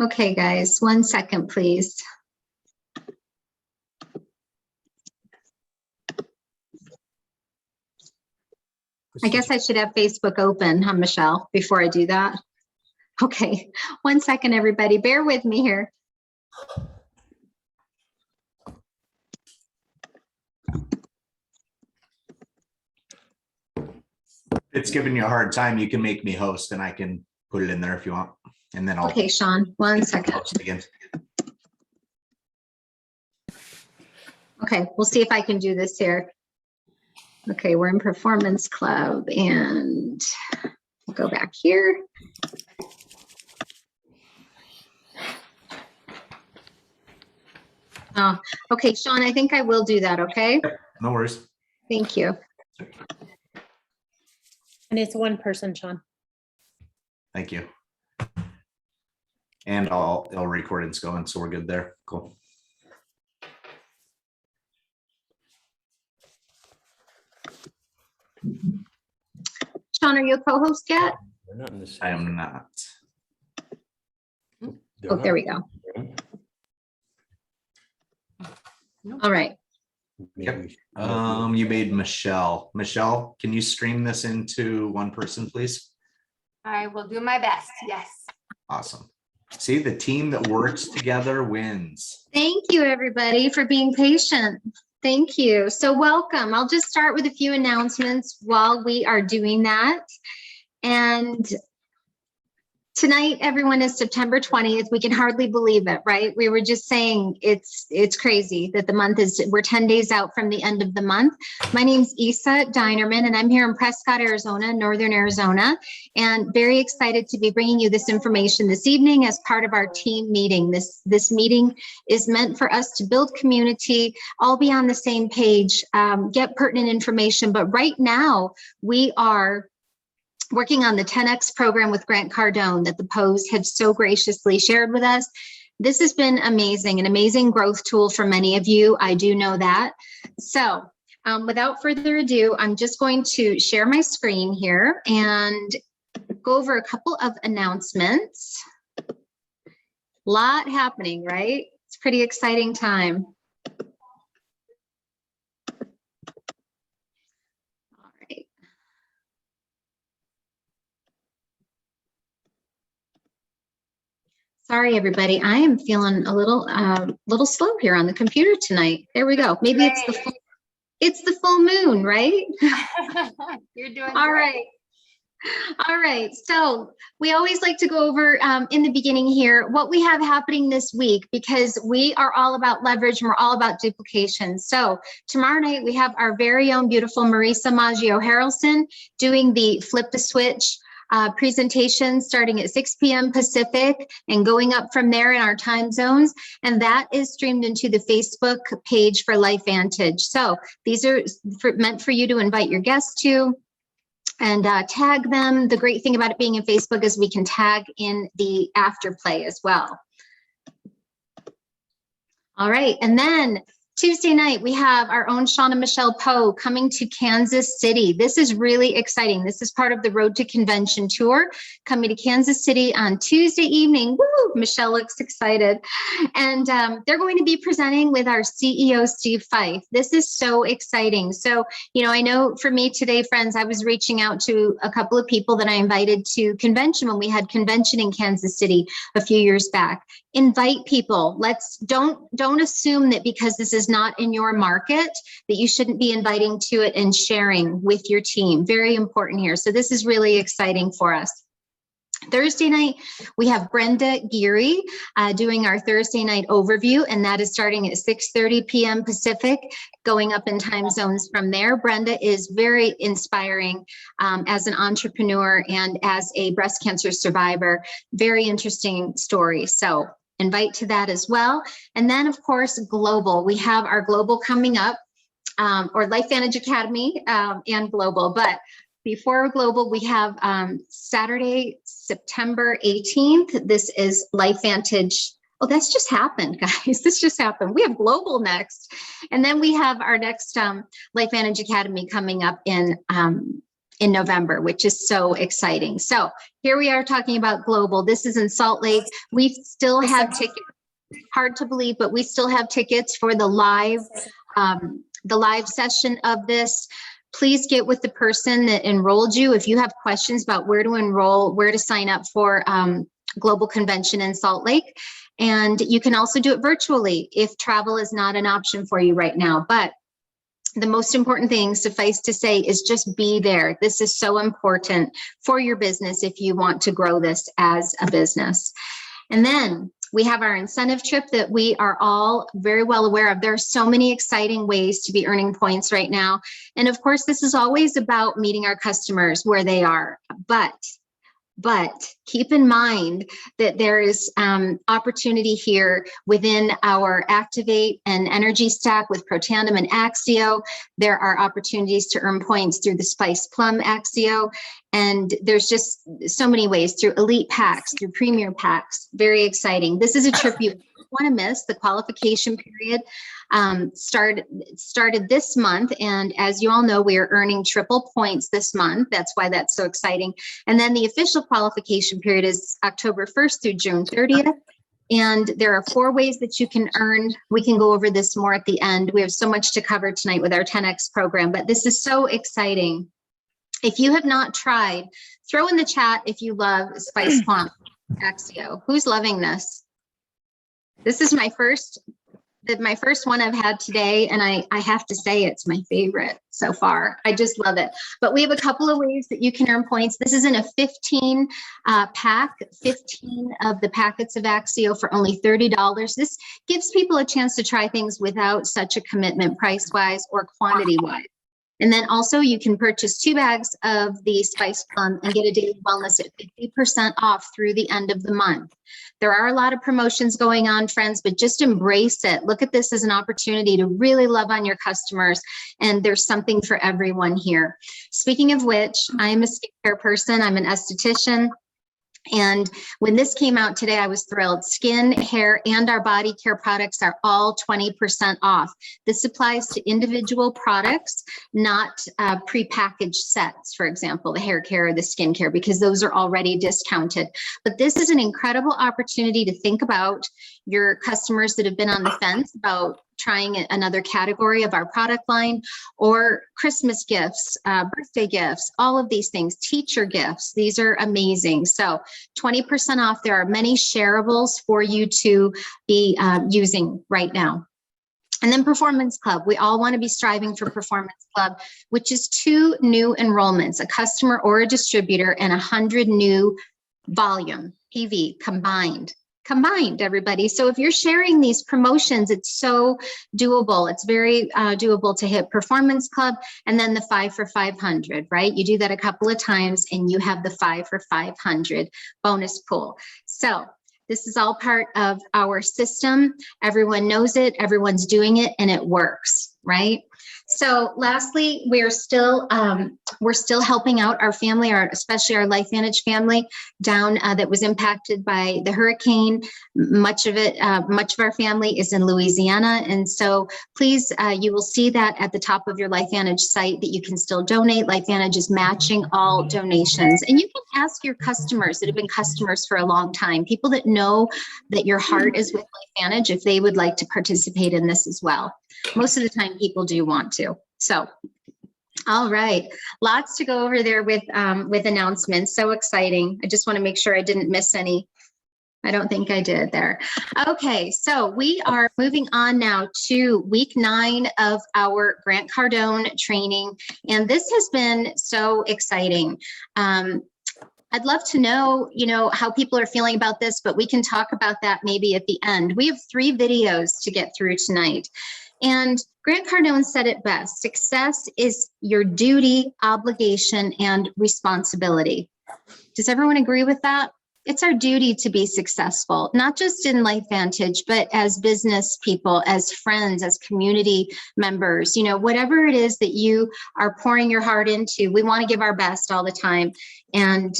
Okay, guys, 1 second, please. I guess I should have Facebook open, huh, Michelle, before I do that. Okay, 1 second, everybody. Bear with me here. It's giving you a hard time. You can make me host and I can put it in there if you want. And then I'll Okay, Sean, 1 second. host again. Okay, we'll see if I can do this here. Okay, we're in Performance Club and we'll go back here. Oh, okay, Sean, I think I will do that, okay? No worries. Thank you. And it's one person, Sean. Thank you. And all recording's going, so we're good there. Cool. Sean, are you a co-host yet? They're not in the same. I am not. They're Oh, there we not. go. All right. Maybe we should- You made Michelle. Michelle, can you stream this into one person, please? I will do my best. Yes. Awesome. See, the team that works together wins. Thank you, everybody, for being patient. Thank you. So welcome. I'll just start with a few announcements while we are doing that. And tonight, everyone, is September 20th. We can hardly believe it, right? We were just saying it's crazy that the month is, we're 10 days out from the end of the month. My name's Isa Dinerman, and I'm here in Prescott, Arizona, Northern Arizona, and very excited to be bringing you this information this evening as part of our team meeting. This meeting is meant for us to build community, all be on the same page, get pertinent information. But right now, we are working on the 10X program with Grant Cardone that the POs have so graciously shared with us. This has been amazing, an amazing growth tool for many of you. I do know that. So without further ado, I'm just going to share my screen here and go over a couple of announcements. A lot happening, right? It's a pretty exciting time. Sorry, everybody. I am feeling a little slow here on the computer tonight. There we go. Maybe it's the full moon, right? You're doing All great. right. All right. So we always like to go over in the beginning here what we have happening this week, because we are all about leverage and we're all about duplication. So tomorrow night we have our very own beautiful Marisa Maggio Harrelson doing the Flip the Switch presentation starting at 6 p.m. Pacific and going up from there in our time zones. And that is streamed into the Facebook page for LifeVantage. So these are meant for you to invite your guests to and tag them. The great thing about it being in Facebook is we can tag in the afterplay as well. All right. And then Tuesday night, we have our own Sean and Michelle Poe coming to Kansas City. This is really exciting. This is part of the Road to Convention tour, coming to Kansas City on Tuesday evening. Woo! Michelle looks excited. And they're going to be presenting with our CEO, Steve Fife. This is so exciting. So, you know, I know for me today, friends, I was reaching out to a couple of people that I invited to convention when we had convention in Kansas City a few years back. Invite people. Don't assume that because this is not in your market that you shouldn't be inviting to it and sharing with your team. Very important here. So this is really exciting for us. Thursday night, we have Brenda Geary doing our Thursday night overview, and that is starting at 6:30 p.m. Pacific, going up in time zones from there. Brenda is very inspiring as an entrepreneur and as a breast cancer survivor. Very interesting story. So invite to that as well. And then, of course, global. We have our global coming up, or LifeVantage Academy and global. But before Global, we have Saturday, September 18th. This is LifeVantage. Oh, that's just happened, guys. This just happened. We have Global next. And then we have our next LifeVantage Academy coming up in November, which is so exciting. So here we are talking about Global. This is in Salt Lake. We still have tickets. Hard to believe, but we still have tickets for the live session of this. Please get with the person that enrolled you. If you have questions about where to enroll, where to sign up for Global Convention in Salt Lake. And you can also do it virtually if travel is not an option for you right now. But the most important thing, suffice to say, is just be there. This is so important for your business if you want to grow this as a business. And then we have our incentive trip that we are all very well aware of. There are so many exciting ways to be earning points right now. And of course, this is always about meeting our customers where they are. But keep in mind that there is opportunity here within our Activate and Energy Stack with Protandem and Axio. There are opportunities to earn points through the Spice Plum Axio. And there's just so many ways through elite packs, through premier packs. Very exciting. This is a trip you don't want to miss. The qualification period started this month. And as you all know, we are earning triple points this month. That's why that's so exciting. And then the official qualification period is October 1st through June 30th. And there are 4 ways that you can earn. We can go over this more at the end. We have so much to cover tonight with our 10X program, but this is so exciting. If you have not tried, throw in the chat if you love Spice Plum Axio. Who's loving this? This is my first one I've had today, and I have to say it's my favorite so far. I just love it. But we have a couple of ways that you can earn points. This is in a 15 pack, 15 of the packets of Axio for only $30. This gives people a chance to try things without such a commitment price-wise or quantity-wise. And then also you can purchase 2 bags of the Spice Plum and get a daily wellness at 50% off through the end of the month. There are a lot of promotions going on, friends, but just embrace it. Look at this as an opportunity to really love on your customers. And there's something for everyone here. Speaking of which, I am a skincare person. I'm an esthetician. And when this came out today, I was thrilled. Skin, hair, and our body care products are all 20% off. This applies to individual products, not prepackaged sets, for example, the hair care or the skin care, because those are already discounted. But this is an incredible opportunity to think about your customers that have been on the fence about trying another category of our product line, or Christmas gifts, birthday gifts, all of these things, teacher gifts. These are amazing. So 20% off. There are many shareables for you to be using right now. And then Performance Club. We all want to be striving for Performance Club, which is 2 new enrollments, a customer or a distributor, and 100 new volume, PV combined, everybody. So if you're sharing these promotions, it's so doable. It's very doable to hit Performance Club and then the 5 for 500, right? You do that a couple of times and you have the 5 for 500 bonus pool. So this is all part of our system. Everyone knows it, everyone's doing it, and it works, right? So lastly, we're still helping out our family, especially our LifeVantage family down that was impacted by the hurricane. Much of our family is in Louisiana. And so please, you will see that at the top of your LifeVantage site that you can still donate. LifeVantage is matching all donations. And you can ask your customers that have been customers for a long time, people that know that your heart is with LifeVantage, if they would like to participate in this as well. Most of the time people do want to. So, all right, lots to go over there with announcements. So exciting. I just want to make sure I didn't miss any. I don't think I did there. Okay, so we are moving on now to week 9 of our Grant Cardone training. And this has been so exciting. I'd love to know, how people are feeling about this, but we can talk about that maybe at the end. We have 3 videos to get through tonight. And Grant Cardone said it best: success is your duty, obligation, and responsibility. Does everyone agree with that? it's our duty to be successful, not just in LifeVantage, but as business people, as friends, as community members, whatever it is that you are pouring your heart into, we want to give our best all the time and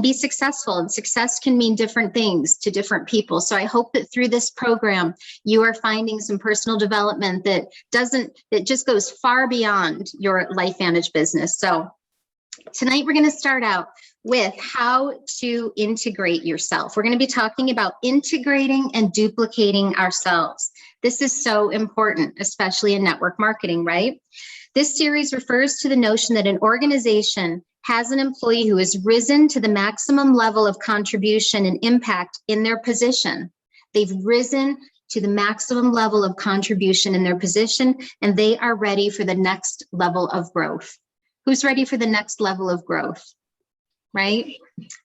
be successful. And success can mean different things to different people. So I hope that through this program, you are finding some personal development that just goes far beyond your LifeVantage business. So tonight we're going to start out with how to integrate yourself. We're going to be talking about integrating and duplicating ourselves. This is so important, especially in network marketing, right? This series refers to the notion that an organization has an employee who has risen to the maximum level of contribution and impact in their position. They've risen to the maximum level of contribution in their position, and they are ready for the next level of growth. Who's ready for the next level of growth? Right?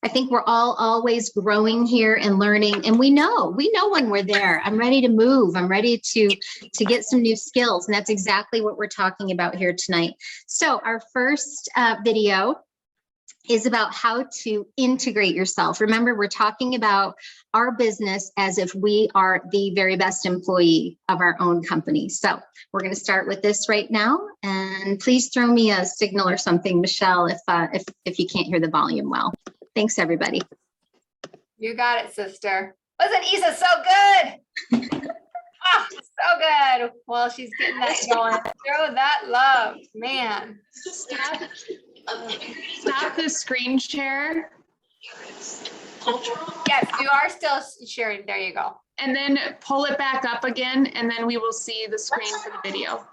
I think we're all always growing here and learning, and we know when we're there. I'm ready to move. I'm ready to get some new skills, and that's exactly what we're talking about here tonight. So our first video is about how to integrate yourself. Remember, we're talking about our business as if we are the very best employee of our own company. So we're going to start with this right now, and please throw me a signal or something, Michelle, if you can't hear the volume well. Thanks, everybody. You got it, sister. Wasn't Isa so good? Ah, so good. Well, she's getting that going. Show that love, man. Stop the screen share. Yes, you are still sharing. There you go. And then pull it back up again, and then we will see the screen for the video.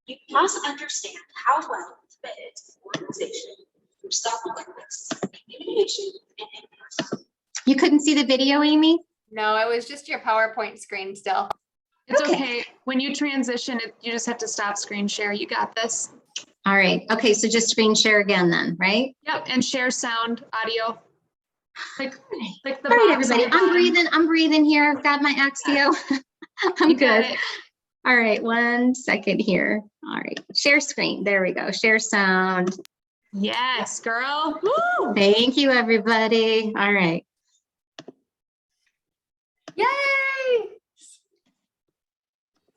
You must understand how well to fit organization through self-awareness, communication, and interpersonal. You couldn't see the video, Amy? No, it was just your PowerPoint screen still. It's okay. When you transition, you just have to stop screen share. You got this. All right. Okay, so just screen share again then, right? Yep, and share sound, audio. Like the All right, box everybody. on the bottom. I'm breathing here. I've got my Axio. I'm You got good. it. All right, 1 second here. All right, share screen. There we go. Share sound. Yes, girl. Woo! Thank you, everybody. All right. Yay!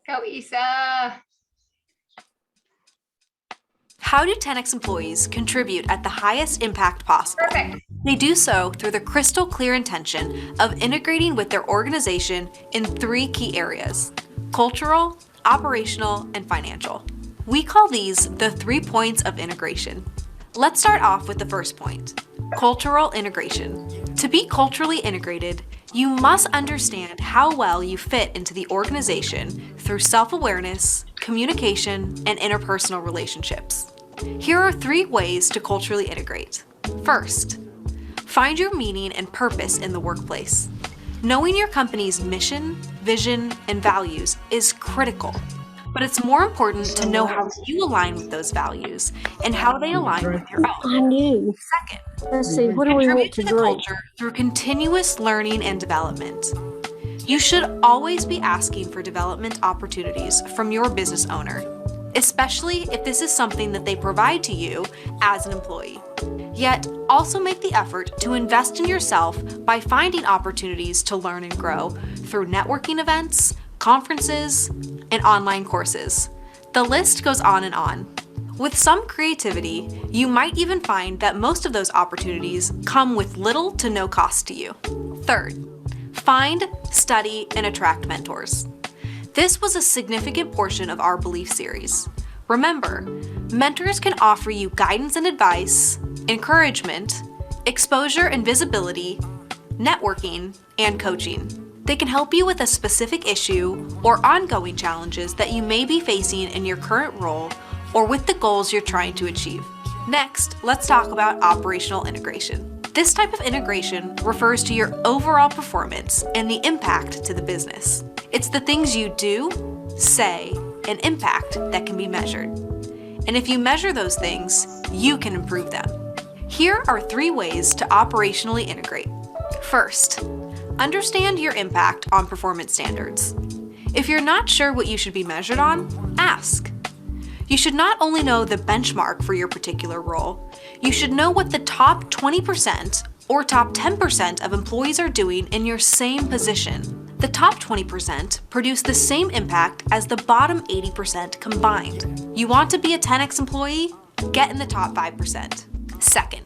Go, Isa. How do 10X employees contribute at the highest impact possible? Perfect. They do so through the crystal clear intention of integrating with their organization in 3 key areas: cultural, operational, and financial. We call these the 3 points of integration. Let's start off with the first point: cultural integration. To be culturally integrated, you must understand how well you fit into the organization through self-awareness, communication, and interpersonal relationships. Here are 3 ways to culturally integrate. First, find your meaning and purpose in the workplace. Knowing your company's mission, vision, and values is critical, but it's more important to know how you align with those values and how they align with your own. I knew. Second, Let's see, what do we want contribute to to the drink? culture through continuous learning and development. You should always be asking for development opportunities from your business owner, especially if this is something that they provide to you as an employee. Yet, also make the effort to invest in yourself by finding opportunities to learn and grow through networking events, conferences, and online courses. The list goes on and on. With some creativity, you might even find that most of those opportunities come with little to no cost to you. Third, find, study, and attract mentors. This was a significant portion of our belief series. Remember, mentors can offer you guidance and advice, encouragement, exposure and visibility, networking, and coaching. They can help you with a specific issue or ongoing challenges that you may be facing in your current role or with the goals you're trying to achieve. Next, let's talk about operational integration. This type of integration refers to your overall performance and the impact to the business. It's the things you do, say, and impact that can be measured. And if you measure those things, you can improve them. Here are 3 ways to operationally integrate. First, understand your impact on performance standards. If you're not sure what you should be measured on, ask. You should not only know the benchmark for your particular role, you should know what the top 20% or top 10% of employees are doing in your same position. The top 20% produce the same impact as the bottom 80% combined. You want to be a 10x employee? Get in the top 5%. Second,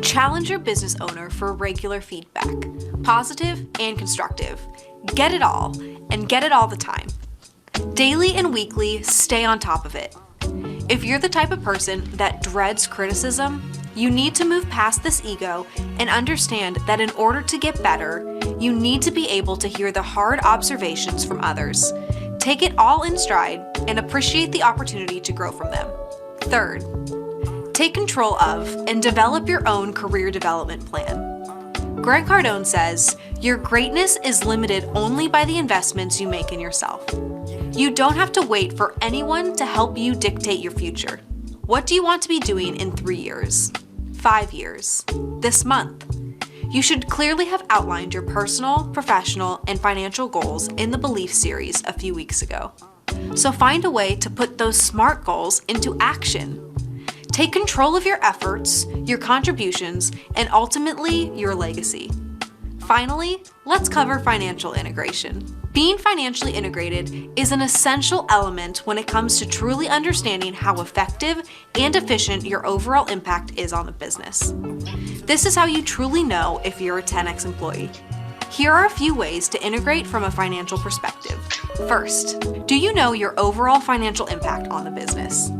challenge your business owner for regular feedback, positive and constructive. Get it all, and get it all the time. Daily and weekly, stay on top of it. If you're the type of person that dreads criticism, you need to move past this ego and understand that in order to get better, you need to be able to hear the hard observations from others. Take it all in stride and appreciate the opportunity to grow from them. Third, take control of and develop your own career development plan. Grant Cardone says, your greatness is limited only by the investments you make in yourself. You don't have to wait for anyone to help you dictate your future. What do you want to be doing in 3 years, 5 years, this month? You should clearly have outlined your personal, professional, and financial goals in the Belief series a few weeks ago. So find a way to put those SMART goals into action. Take control of your efforts, your contributions, and ultimately your legacy. Finally, let's cover financial integration. Being financially integrated is an essential element when it comes to truly understanding how effective and efficient your overall impact is on the business. This is how you truly know if you're a 10x employee. Here are a few ways to integrate from a financial perspective. First, do you know your overall financial impact on the business?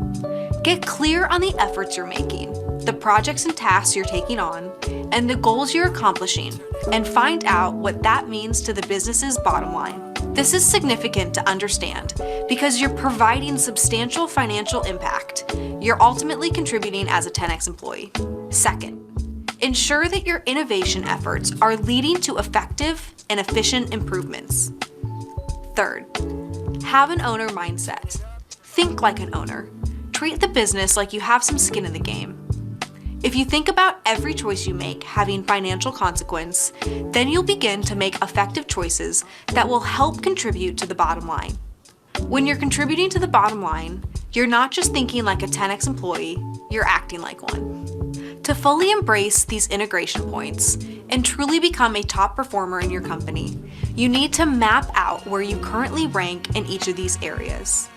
Get clear on the efforts you're making, the projects and tasks you're taking on, and the goals you're accomplishing, and find out what that means to the business's bottom line. This is significant to understand because you're providing substantial financial impact. You're ultimately contributing as a 10x employee. Second, ensure that your innovation efforts are leading to effective and efficient improvements. Third, have an owner mindset. Think like an owner. Treat the business like you have some skin in the game. If you think about every choice you make having financial consequence, then you'll begin to make effective choices that will help contribute to the bottom line. When you're contributing to the bottom line, you're not just thinking like a 10x employee, you're acting like one. To fully embrace these integration points and truly become a top performer in your company, you need to map out where you currently rank in each of these areas.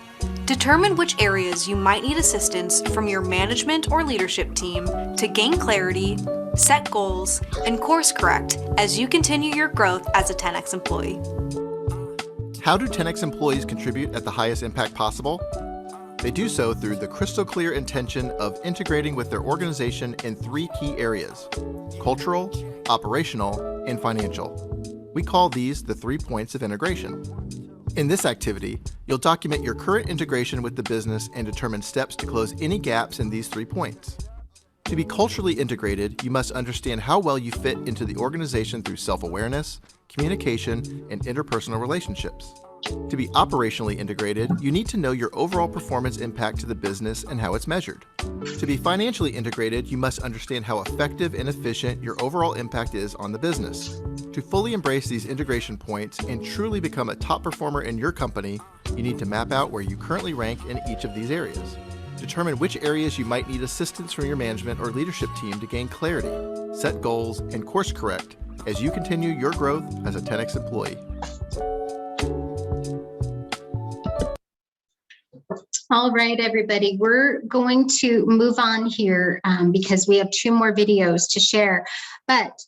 Determine which areas you might need assistance from your management or leadership team to gain clarity, set goals, and course correct as you continue your growth as a 10x employee. How do 10x employees contribute at the highest impact possible? They do so through the crystal clear intention of integrating with their organization in 3 key areas: cultural, operational, and financial. We call these the 3 points of integration. In this activity, you'll document your current integration with the business and determine steps to close any gaps in these 3 points. To be culturally integrated, you must understand how well you fit into the organization through self-awareness, communication, and interpersonal relationships. To be operationally integrated, you need to know your overall performance impact to the business and how it's measured. To be financially integrated, you must understand how effective and efficient your overall impact is on the business. To fully embrace these integration points and truly become a top performer in your company, you need to map out where you currently rank in each of these areas. Determine which areas you might need assistance from your management or leadership team to gain clarity, set goals, and course correct as you continue your growth as a 10x employee. All right, everybody, we're going to move on here because we have 2 more videos to share. But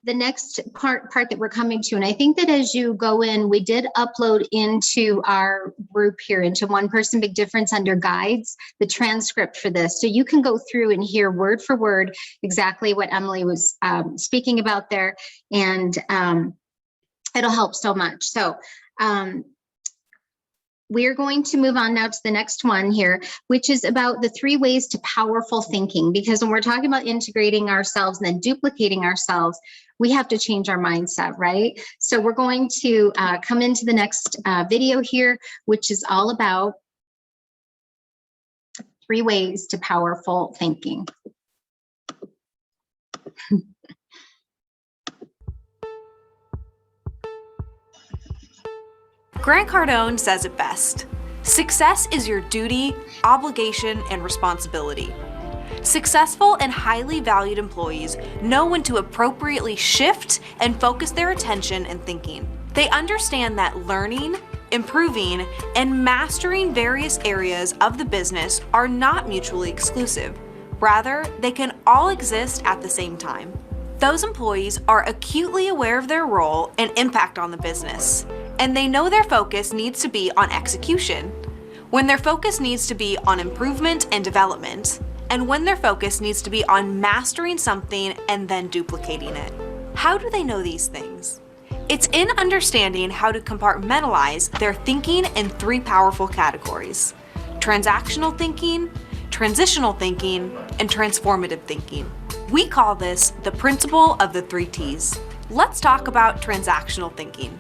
the next part that we're coming to, and I think that as you go in, we did upload into our group here, into One Person Big Difference under guides, the transcript for this. So you can go through and hear word for word exactly what Emily was speaking about there, and it'll help so much. So we're going to move on now to the next one here, which is about the 3 ways to powerful thinking. Because when we're talking about integrating ourselves and then duplicating ourselves, we have to change our mindset, right? So we're going to come into the next video here, which is all about 3 ways to powerful thinking. Grant Cardone says it best. Success is your duty, obligation, and responsibility. Successful and highly valued employees know when to appropriately shift and focus their attention and thinking. They understand that learning, improving, and mastering various areas of the business are not mutually exclusive. Rather, they can all exist at the same time. Those employees are acutely aware of their role and impact on the business, and they know their focus needs to be on execution, when their focus needs to be on improvement and development, and when their focus needs to be on mastering something and then duplicating it. How do they know these things? It's in understanding how to compartmentalize their thinking in three powerful categories: transactional thinking, transitional thinking, and transformative thinking. We call this the principle of the 3 T's. Let's talk about transactional thinking.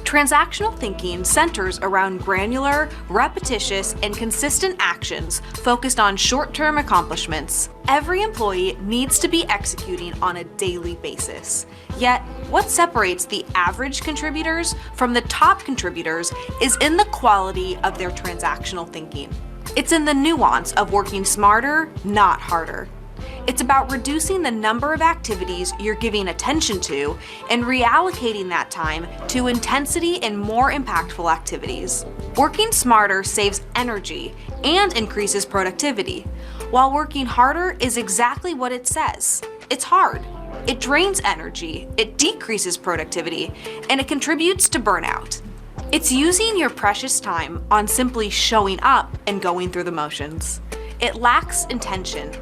Transactional thinking centers around granular, repetitious, and consistent actions focused on short-term accomplishments. Every employee needs to be executing on a daily basis. Yet, what separates the average contributors from the top contributors is in the quality of their transactional thinking. It's in the nuance of working smarter, not harder. It's about reducing the number of activities you're giving attention to and reallocating that time to intensity and more impactful activities. Working smarter saves energy and increases productivity, while working harder is exactly what it says. It's hard. It drains energy, it decreases productivity, and it contributes to burnout. It's using your precious time on simply showing up and going through the motions. It lacks intention.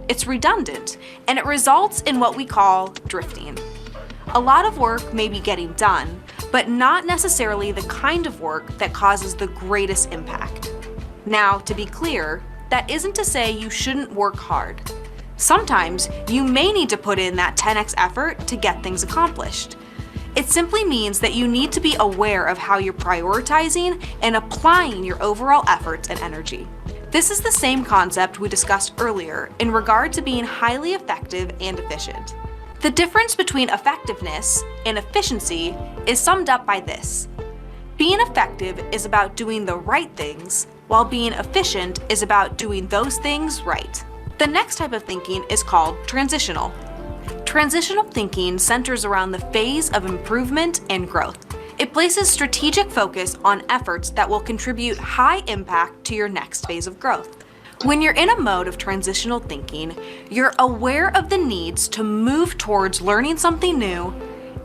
It's redundant, and it results in what we call drifting. A lot of work may be getting done, but not necessarily the kind of work that causes the greatest impact. Now, to be clear, that isn't to say you shouldn't work hard. Sometimes you may need to put in that 10x effort to get things accomplished. It simply means that you need to be aware of how you're prioritizing and applying your overall efforts and energy. This is the same concept we discussed earlier in regard to being highly effective and efficient. The difference between effectiveness and efficiency is summed up by this: being effective is about doing the right things, while being efficient is about doing those things right. The next type of thinking is called transitional. Transitional thinking centers around the phase of improvement and growth. It places strategic focus on efforts that will contribute high impact to your next phase of growth. When you're in a mode of transitional thinking, you're aware of the needs to move towards learning something new,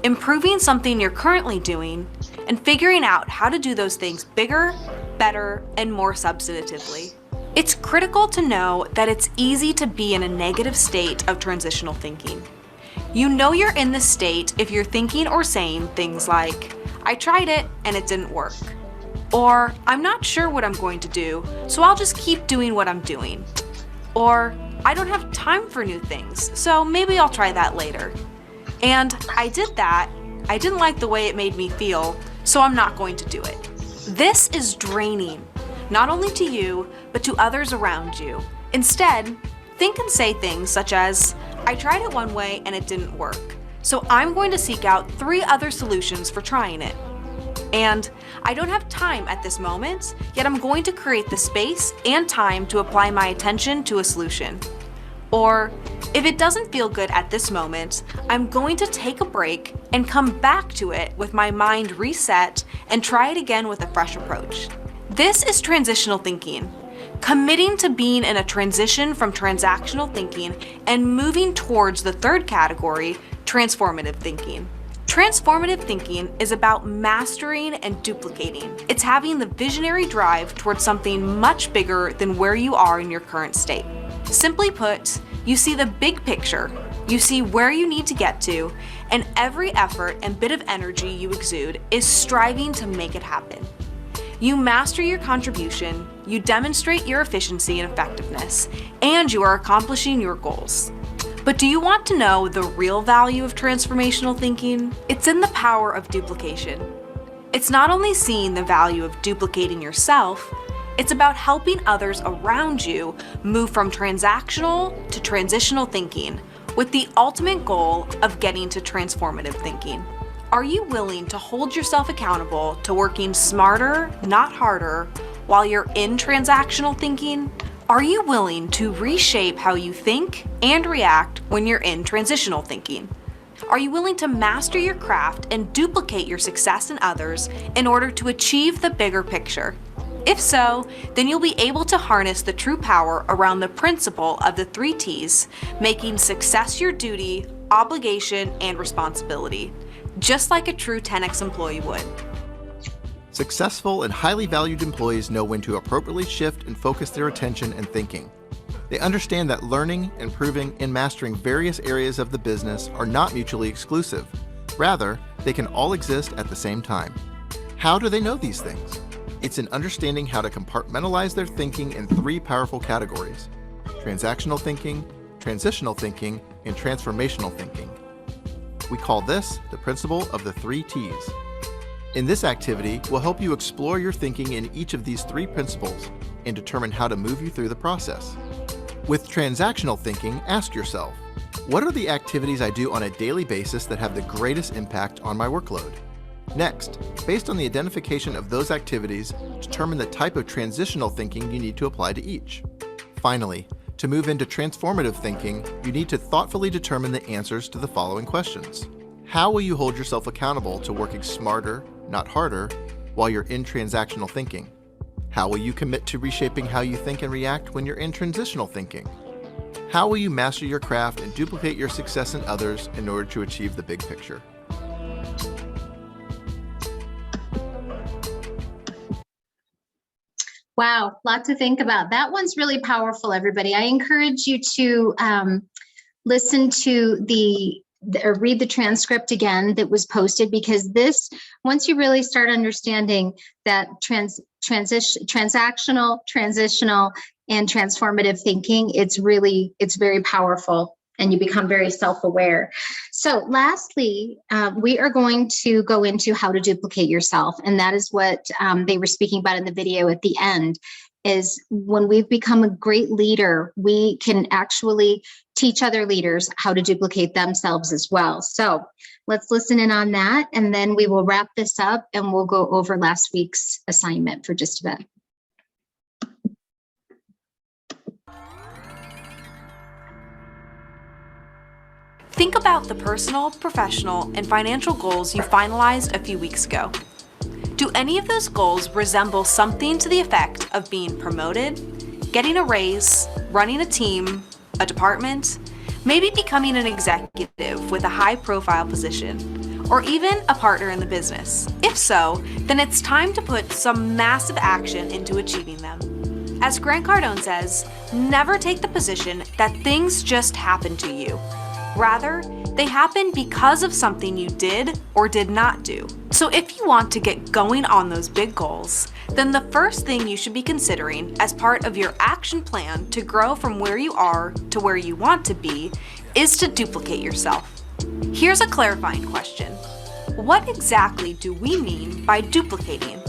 improving something you're currently doing, and figuring out how to do those things bigger, better, and more substantively. It's critical to know that it's easy to be in a negative state of transitional thinking. You know you're in this state if you're thinking or saying things like, "I tried it and it didn't work," or "I'm not sure what I'm going to do, so I'll just keep doing what I'm doing," or "I don't have time for new things, so maybe I'll try that later," and "I did that, I didn't like the way it made me feel, so I'm not going to do it." This is draining, not only to you, but to others around you. Instead, think and say things such as, "I tried it one way and it didn't work, so I'm going to seek out 3 other solutions for trying it." And "I don't have time at this moment, yet I'm going to create the space and time to apply my attention to a solution." Or, "If it doesn't feel good at this moment, I'm going to take a break and come back to it with my mind reset and try it again with a fresh approach." This is transitional thinking, committing to being in a transition from transactional thinking and moving towards the third category, transformative thinking. Transformative thinking is about mastering and duplicating. It's having the visionary drive towards something much bigger than where you are in your current state. Simply put, you see the big picture, you see where you need to get to, and every effort and bit of energy you exude is striving to make it happen. You master your contribution, you demonstrate your efficiency and effectiveness, and you are accomplishing your goals. But do you want to know the real value of transformational thinking? It's in the power of duplication. It's not only seeing the value of duplicating yourself, it's about helping others around you move from transactional to transitional thinking with the ultimate goal of getting to transformative thinking. Are you willing to hold yourself accountable to working smarter, not harder, while you're in transactional thinking? Are you willing to reshape how you think and react when you're in transitional thinking? Are you willing to master your craft and duplicate your success in others in order to achieve the bigger picture? If so, then you'll be able to harness the true power around the principle of the 3 T's, making success your duty, obligation, and responsibility, just like a true 10X employee would. Successful and highly valued employees know when to appropriately shift and focus their attention and thinking. They understand that learning, improving, and mastering various areas of the business are not mutually exclusive. Rather, they can all exist at the same time. How do they know these things? It's in understanding how to compartmentalize their thinking in 3 powerful categories: transactional thinking, transitional thinking, and transformational thinking. We call this the principle of the 3 T's. In this activity, we'll help you explore your thinking in each of these 3 principles and determine how to move you through the process. With transactional thinking, ask yourself, what are the activities I do on a daily basis that have the greatest impact on my workload? Next, based on the identification of those activities, determine the type of transitional thinking you need to apply to each. Finally, to move into transformative thinking, you need to thoughtfully determine the answers to the following questions. How will you hold yourself accountable to working smarter, not harder, while you're in transactional thinking? How will you commit to reshaping how you think and react when you're in transitional thinking? How will you master your craft and duplicate your success in others in order to achieve the big picture? Wow, lot to think about. That one's really powerful, everybody. I encourage you to listen to or read the transcript again that was posted, because this, once you really start understanding that transactional, transitional, and transformative thinking, it's very powerful, and you become very self-aware. So lastly, we are going to go into how to duplicate yourself. And that is what they were speaking about in the video at the end, is when we've become a great leader, we can actually teach other leaders how to duplicate themselves as well. So let's listen in on that, and then we will wrap this up and we'll go over last week's assignment for just a bit. Think about the personal, professional, and financial goals you finalized a few weeks ago. Do any of those goals resemble something to the effect of being promoted, getting a raise, running a team, a department, maybe becoming an executive with a high-profile position, or even a partner in the business? If so, then it's time to put some massive action into achieving them. As Grant Cardone says, never take the position that things just happen to you. Rather, they happen because of something you did or did not do. So if you want to get going on those big goals, then the first thing you should be considering as part of your action plan to grow from where you are to where you want to be is to duplicate yourself. Here's a clarifying question. What exactly do we mean by duplicating?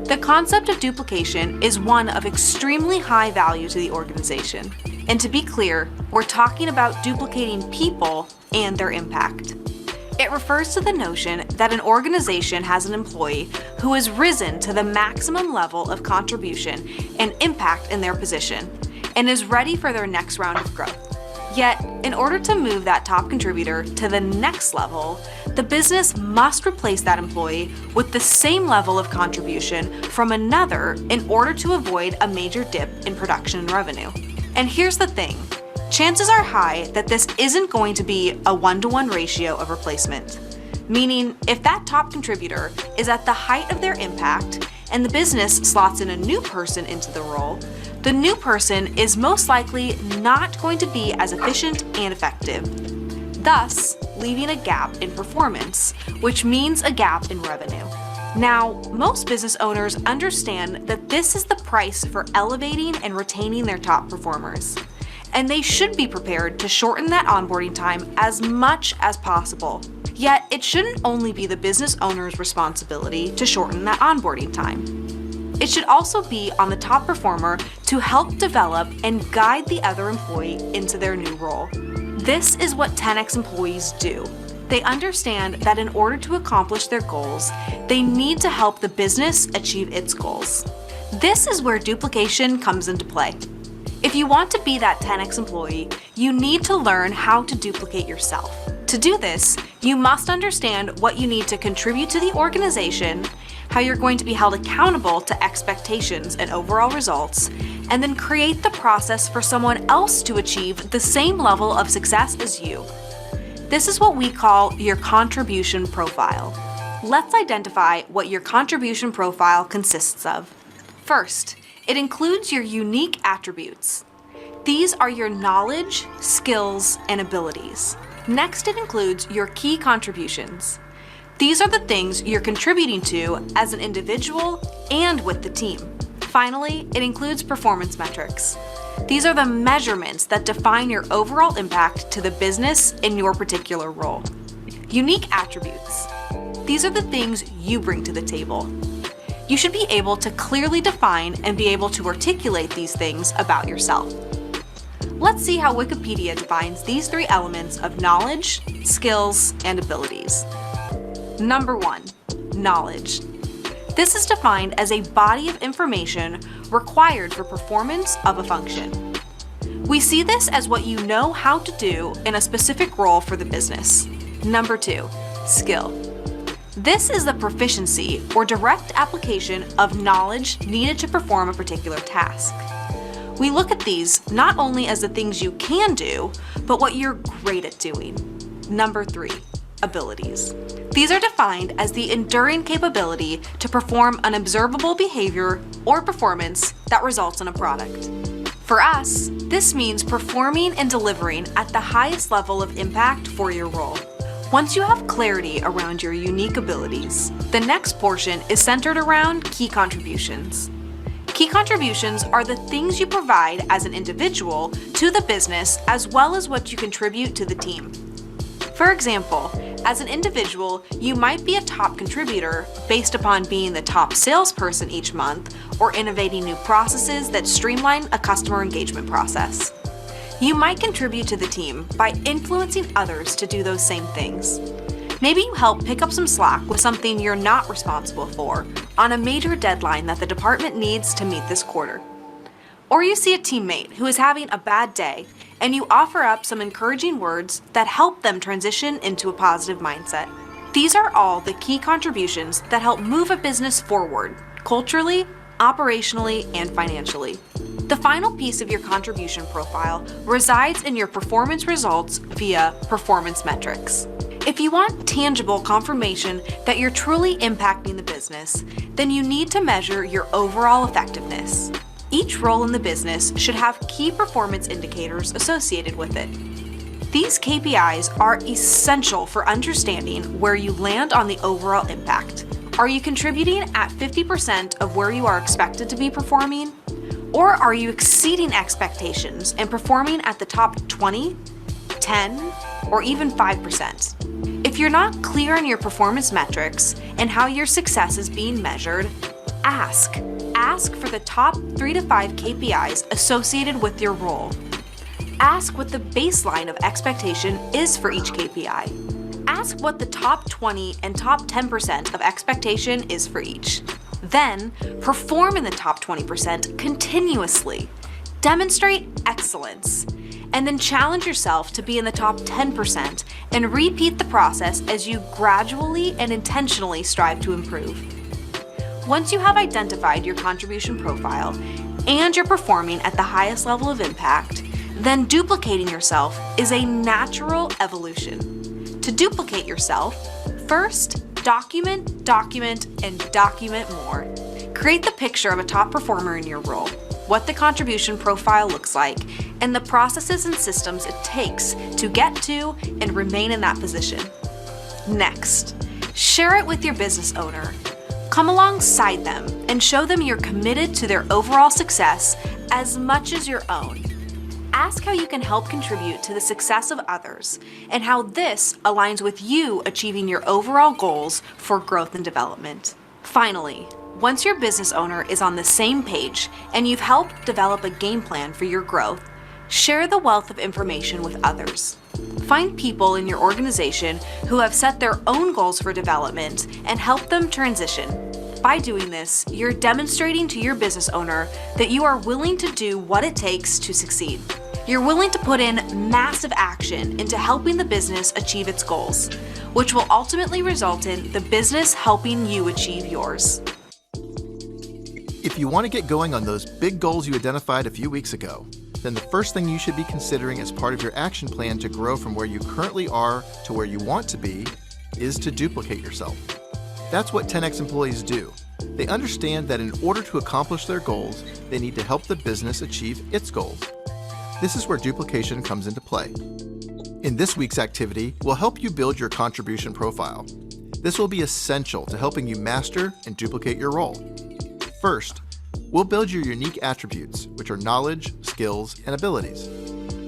The concept of duplication is one of extremely high value to the organization. And to be clear, we're talking about duplicating people and their impact. It refers to the notion that an organization has an employee who has risen to the maximum level of contribution and impact in their position and is ready for their next round of growth. Yet, in order to move that top contributor to the next level, the business must replace that employee with the same level of contribution from another in order to avoid a major dip in production and revenue. And here's the thing, chances are high that this isn't going to be a 1-to-1 ratio of replacement. Meaning, if that top contributor is at the height of their impact and the business slots in a new person into the role, the new person is most likely not going to be as efficient and effective, thus leaving a gap in performance, which means a gap in revenue. Now, most business owners understand that this is the price for elevating and retaining their top performers, and they should be prepared to shorten that onboarding time as much as possible. Yet, it shouldn't only be the business owner's responsibility to shorten that onboarding time. It should also be on the top performer to help develop and guide the other employee into their new role. This is what 10X employees do. They understand that in order to accomplish their goals, they need to help the business achieve its goals. This is where duplication comes into play. If you want to be that 10x employee, you need to learn how to duplicate yourself. To do this, you must understand what you need to contribute to the organization, how you're going to be held accountable to expectations and overall results, and then create the process for someone else to achieve the same level of success as you. This is what we call your contribution profile. Let's identify what your contribution profile consists of. First, it includes your unique attributes. These are your knowledge, skills, and abilities. Next, it includes your key contributions. These are the things you're contributing to as an individual and with the team. Finally, it includes performance metrics. These are the measurements that define your overall impact to the business in your particular role. Unique attributes. These are the things you bring to the table. You should be able to clearly define and be able to articulate these things about yourself. Let's see how Wikipedia defines these three elements of knowledge, skills, and abilities. Number 1, knowledge. This is defined as a body of information required for performance of a function. We see this as what you know how to do in a specific role for the business. Number 2, skill. This is the proficiency or direct application of knowledge needed to perform a particular task. We look at these not only as the things you can do, but what you're great at doing. Number 3, abilities. These are defined as the enduring capability to perform an observable behavior or performance that results in a product. For us, this means performing and delivering at the highest level of impact for your role. Once you have clarity around your unique abilities, the next portion is centered around key contributions. Key contributions are the things you provide as an individual to the business as well as what you contribute to the team. For example, as an individual, you might be a top contributor based upon being the top salesperson each month or innovating new processes that streamline a customer engagement process. You might contribute to the team by influencing others to do those same things. Maybe you help pick up some slack with something you're not responsible for on a major deadline that the department needs to meet this quarter. Or you see a teammate who is having a bad day and you offer up some encouraging words that help them transition into a positive mindset. These are all the key contributions that help move a business forward, culturally, operationally, and financially. The final piece of your contribution profile resides in your performance results via performance metrics. If you want tangible confirmation that you're truly impacting the business, then you need to measure your overall effectiveness. Each role in the business should have key performance indicators associated with it. These KPIs are essential for understanding where you land on the overall impact. Are you contributing at 50% of where you are expected to be performing? Or are you exceeding expectations and performing at the top 20, 10, or even 5%? If you're not clear on your performance metrics and how your success is being measured, ask. Ask for the top 3 to 5 KPIs associated with your role. Ask what the baseline of expectation is for each KPI. Ask what the top 20 and top 10% of expectation is for each. Then, perform in the top 20% continuously. Demonstrate excellence. And then challenge yourself to be in the top 10% and repeat the process as you gradually and intentionally strive to improve. Once you have identified your contribution profile and you're performing at the highest level of impact, then duplicating yourself is a natural evolution. To duplicate yourself, first, document, and document more. Create the picture of a top performer in your role, what the contribution profile looks like, and the processes and systems it takes to get to and remain in that position. Next, share it with your business owner. Come alongside them and show them you're committed to their overall success as much as your own. Ask how you can help contribute to the success of others and how this aligns with you achieving your overall goals for growth and development. Finally, once your business owner is on the same page and you've helped develop a game plan for your growth, share the wealth of information with others. Find people in your organization who have set their own goals for development and help them transition. By doing this, you're demonstrating to your business owner that you are willing to do what it takes to succeed. You're willing to put in massive action into helping the business achieve its goals, which will ultimately result in the business helping you achieve yours. If you want to get going on those big goals you identified a few weeks ago, then the first thing you should be considering as part of your action plan to grow from where you currently are to where you want to be is to duplicate yourself. That's what 10X employees do. They understand that in order to accomplish their goals, they need to help the business achieve its goals. This is where duplication comes into play. In this week's activity, we'll help you build your contribution profile. This will be essential to helping you master and duplicate your role. First, we'll build your unique attributes, which are knowledge, skills, and abilities.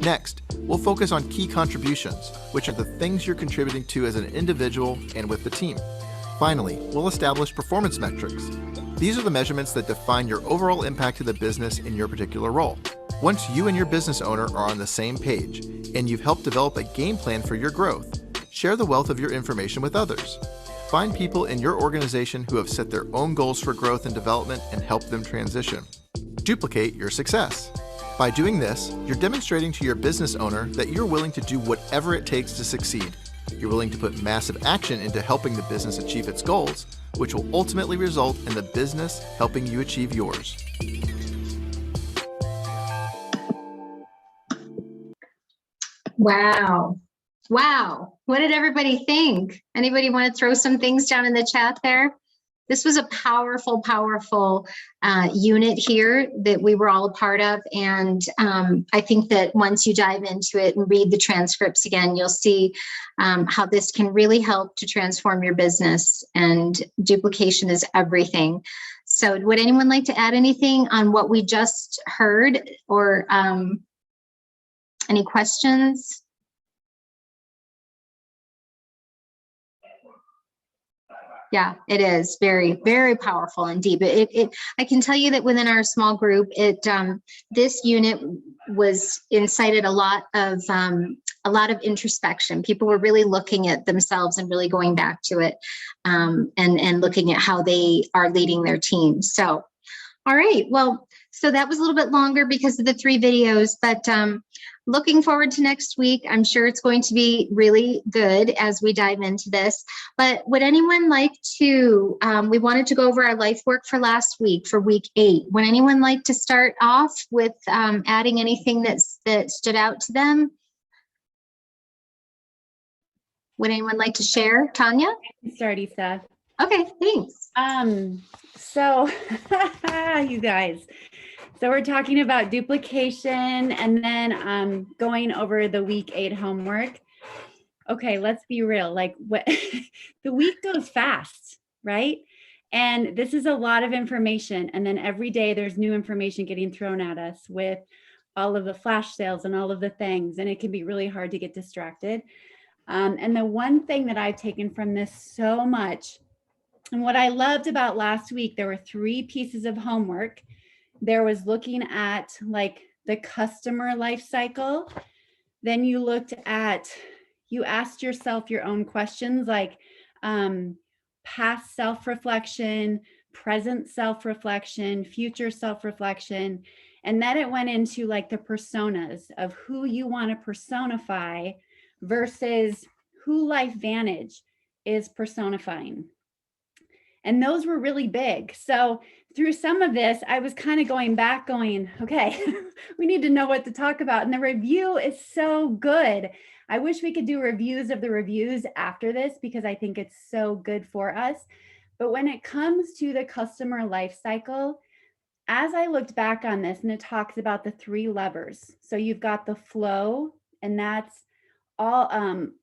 Next, we'll focus on key contributions, which are the things you're contributing to as an individual and with the team. Finally, we'll establish performance metrics. These are the measurements that define your overall impact to the business in your particular role. Once you and your business owner are on the same page, and you've helped develop a game plan for your growth, share the wealth of your information with others. Find people in your organization who have set their own goals for growth and development and help them transition. Duplicate your success. By doing this, you're demonstrating to your business owner that you're willing to do whatever it takes to succeed. You're willing to put massive action into helping the business achieve its goals, which will ultimately result in the business helping you achieve yours. Wow. Wow. What did everybody think? Anybody want to throw some things down in the chat there? This was a powerful, powerful unit here that we were all a part of. And I think that once you dive into it and read the transcripts again, you'll see how this can really help to transform your business, and duplication is everything. So would anyone like to add anything on what we just heard, or any questions? Yeah, it is very, very powerful and deep. I can tell you that within our small group, this unit was incited a lot of introspection. People were really looking at themselves and really going back to it, and looking at how they are leading their team. So, all right, well, so that was a little bit longer because of the 3 videos, but looking forward to next week. I'm sure it's going to be really good as we dive into this. But would anyone like to, we wanted to go over our life work for last week, for week 8. Would anyone like to start off with adding anything that stood out to them? Would anyone like to share? Tanya? Start, Issa. Okay, thanks. So you guys, so we're talking about duplication and then going over the week 8 homework. Okay, let's be real. Like, what the week goes fast, right? And this is a lot of information. And then every day there's new information getting thrown at us with all of the flash sales and all of the things. And it can be really hard to get distracted. And the one thing that I've taken from this so much, and what I loved about last week, there were 3 pieces of homework. There was looking at like the customer life cycle. Then you asked yourself your own questions, like past self-reflection, present self-reflection, future self-reflection. And then it went into like the personas of who you want to personify versus who LifeVantage is personifying. And those were really big. So through some of this, I was kind of going back going, okay, we need to know what to talk about. And the review is so good. I wish we could do reviews of the reviews after this because I think it's so good for us. But when it comes to the customer life cycle, as I looked back on this, and it talks about the 3 levers. So you've got the flow, and that's all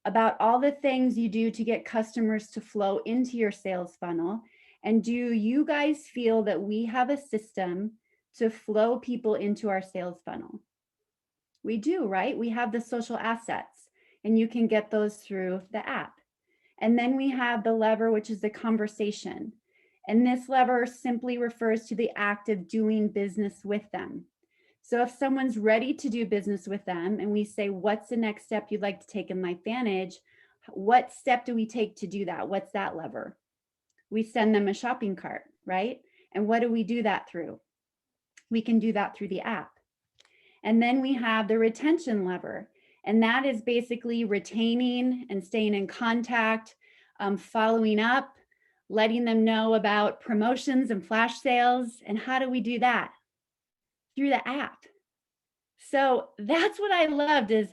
about all the things you do to get customers to flow into your sales funnel. And do you guys feel that we have a system to flow people into our sales funnel? We do, right? We have the social assets, and you can get those through the app. And then we have the lever, which is the conversation. And this lever simply refers to the act of doing business with them. So if someone's ready to do business with them and we say, what's the next step you'd like to take in LifeVantage? What step do we take to do that? What's that lever? We send them a shopping cart. right? And what do we do that through? We can do that through the app. And then we have the retention lever. And that is basically retaining and staying in contact, following up, letting them know about promotions and flash sales. And how do we do that? Through the app. So that's what I loved is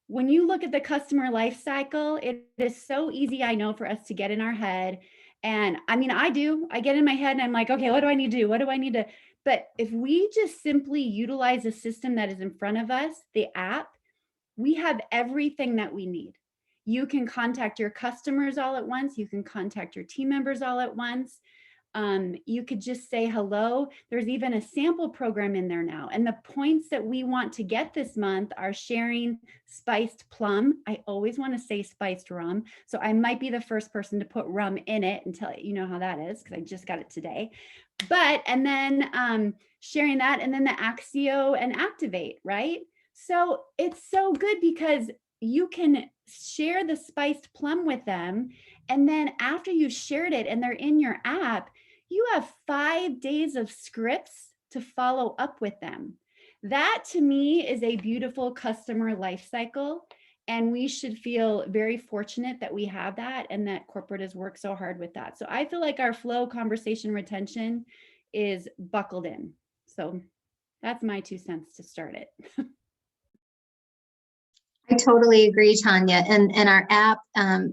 when you look at the customer life cycle, it is so easy, I know, for us to get in our head. And I mean, I get in my head and I'm like, okay, what do I need to do? What do I need to? But if we just simply utilize a system that is in front of us, the app, we have everything that we need. You can contact your customers all at once. You can contact your team members all at once. You could just say hello. There's even a sample program in there now. And the points that we want to get this month are sharing spiced plum. I always want to say spiced rum. So I might be the first person to put rum in it until you know how that is, because I just got it today. But, and then sharing that, and then the Axio and Activate, right? So it's so good because you can share the spiced plum with them. And then after you shared it and they're in your app, you have 5 days of scripts to follow up with them. That to me is a beautiful customer life cycle. And we should feel very fortunate that we have that and that corporate has worked so hard with that. So I feel like our flow conversation retention is buckled in. So that's my 2 cents to start it. I totally agree, Tanya. And our app,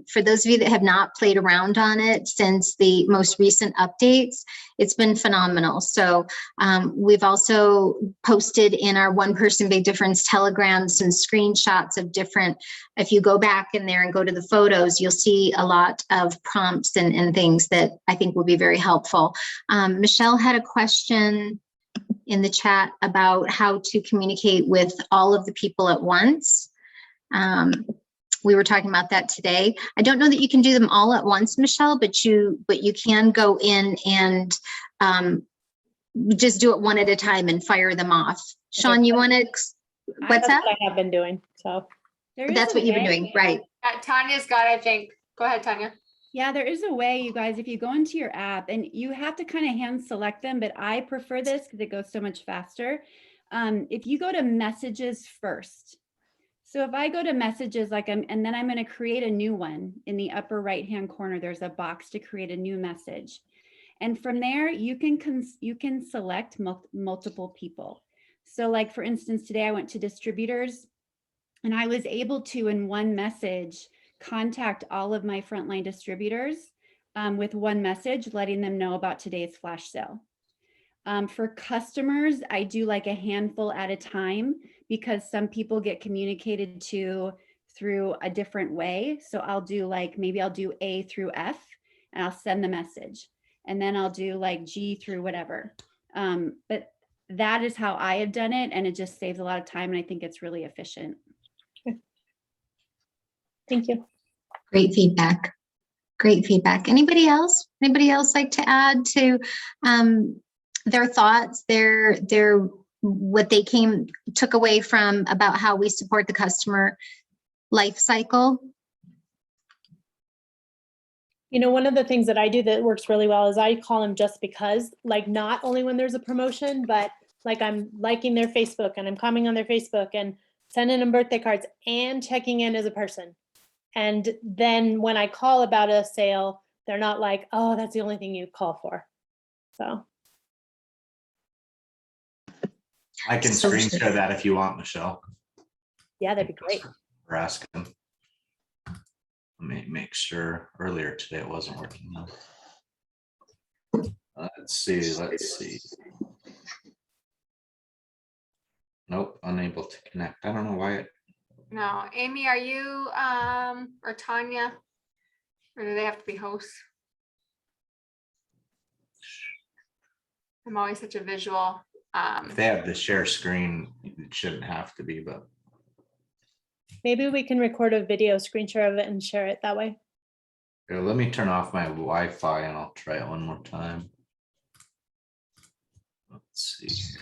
for those of you that have not played around on it since the most recent updates, it's been phenomenal. So we've also posted in our One Person Big Difference Telegram some screenshots of different, if you go back in there and go to the photos, you'll see a lot of prompts and things that I think will be very helpful. Michelle had a question in the chat about how to communicate with all of the people at once. We were talking about that today. I don't know that you can do them all at once, Michelle, but you can go in and just do it one at a time and fire them off. Sean, you want to, what's that? What I have been doing. So that's what you've been doing, right? Tanya's got it, I think. Go ahead, Tanya. Yeah, there is a way, you guys, if you go into your app and you have to kind of hand select them, but I prefer this because it goes so much faster. If you go to messages first. So if I go to messages, and then I'm going to create a new one in the upper right-hand corner, there's a box to create a new message. And from there, you can select multiple people. So like, for instance, today I went to distributors and I was able to, in one message, contact all of my frontline distributors with one message, letting them know about today's flash sale. For customers, I do like a handful at a time because some people get communicated to through a different way. So I'll do maybe I'll do A through F and I'll send the message. And then I'll do like G through whatever. But that is how I have done it. And it just saves a lot of time. And I think it's really efficient. Okay. Thank you. Great feedback. Great feedback. Anybody else? Anybody else like to add to their thoughts, what they took away from about how we support the customer life cycle? You know, one of the things that I do that works really well is I call them just because, like not only when there's a promotion, but like I'm liking their Facebook and I'm commenting on their Facebook and sending them birthday cards and checking in as a person. And then when I call about a sale, they're not like, oh, that's the only thing you call for. So. I can screen share that if you want, Michelle. Yeah, that'd be great. Or ask them. Let me make sure earlier today it wasn't working. Let's see. Nope, unable to connect. I don't know why it. No, Amy, are you or Tanya? Or do they have to be hosts? I'm always such a visual. If they have the share screen, it shouldn't have to be, but Maybe we can record a video screen share of it and share it that way. here, let me turn off my Wi-Fi and I'll try it one more time. Let's see here.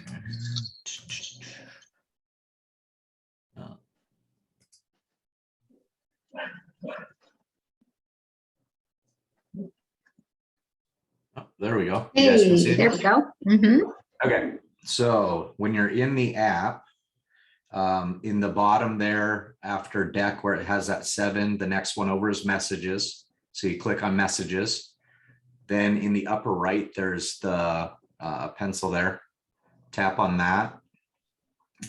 Oh, there we go. You guys can see Hey, it? there we go. Mhm. Okay, so when you're in the app, in the bottom there after deck where it has that 7, the next one over is messages. So you click on messages. Then in the upper right, there's the pencil there. Tap on that.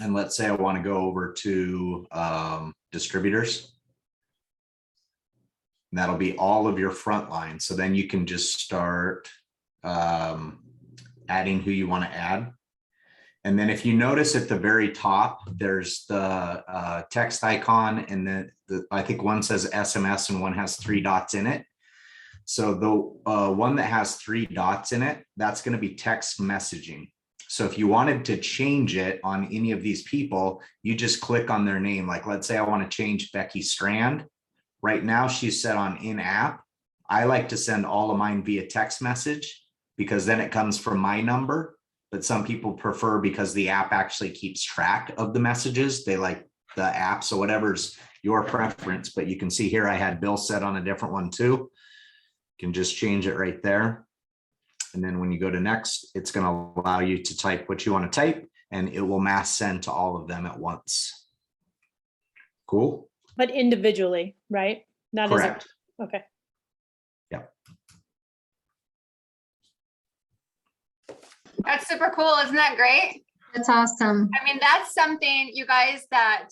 And let's say I want to go over to distributors. And that'll be all of your front line. So then you can just start adding who you want to add. And then if you notice at the very top, there's the text icon, and then I think one says SMS and one has 3 dots in it. So the one that has 3 dots in it, that's going to be text messaging. So if you wanted to change it on any of these people, you just click on their name. Like, let's say I want to change Becky Strand. Right now she's set on in-app. I like to send all of mine via text message because then it comes from my number. But some people prefer, because the app actually keeps track of the messages, they like the app. So whatever's your preference, but you can see here I had Bill set on a different one too. You can just change it right there. And then when you go to next, it's going to allow you to type what you want to type, and it will mass send to all of them at once. Cool. But individually, right? Not Correct. as a, okay. Yep. That's super cool. Isn't that great? That's awesome. I mean, that's something, you guys, that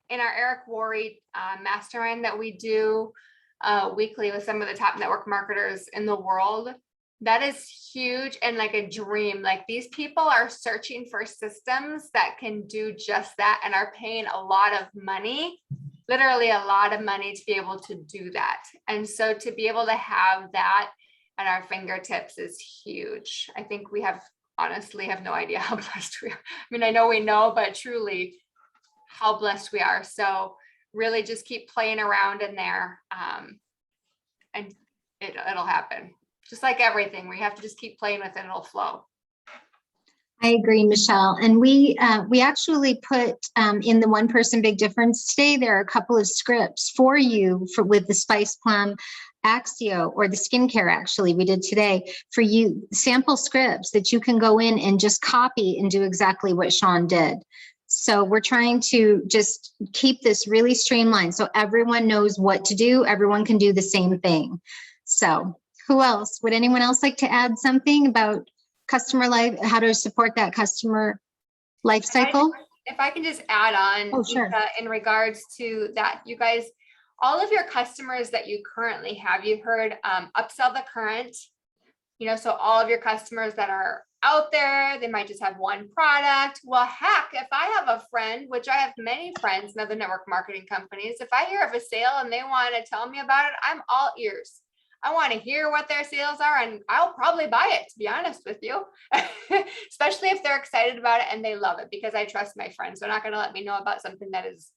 in our Eric Worre mastermind that we do weekly with some of the top network marketers in the world, that is huge and like a dream. Like, these people are searching for systems that can do just that and are paying a lot of money, literally a lot of money, to be able to do that. And so to be able to have that at our fingertips is huge. I think we honestly have no idea how blessed we are. I mean, I know we know, but truly how blessed we are. So really just keep playing around in there, and it'll happen. Just like everything, we have to just keep playing with it, it'll flow. I agree, Michelle. And we actually put in the One Person Big Difference today, there are a couple of scripts for you with the Spice Plum Axio, or the skincare, actually, we did today for you, sample scripts that you can go in and just copy and do exactly what Sean did. So we're trying to just keep this really streamlined so everyone knows what to do. Everyone can do the same thing. So who else? Would anyone else like to add something about customer life, how to support that customer life cycle? If I can just add on, Oh, sure. in regards to that, you guys, all of your customers that you currently have, you've heard upsell the current, so all of your customers that are out there, they might just have one product. Well, heck, if I have a friend, which I have many friends in other network marketing companies, if I hear of a sale and they want to tell me about it, I'm all ears. I want to hear what their sales are, and I'll probably buy it, to be honest with you, especially if they're excited about it and they love it, because I trust my friends. They're not going to let me know about something that is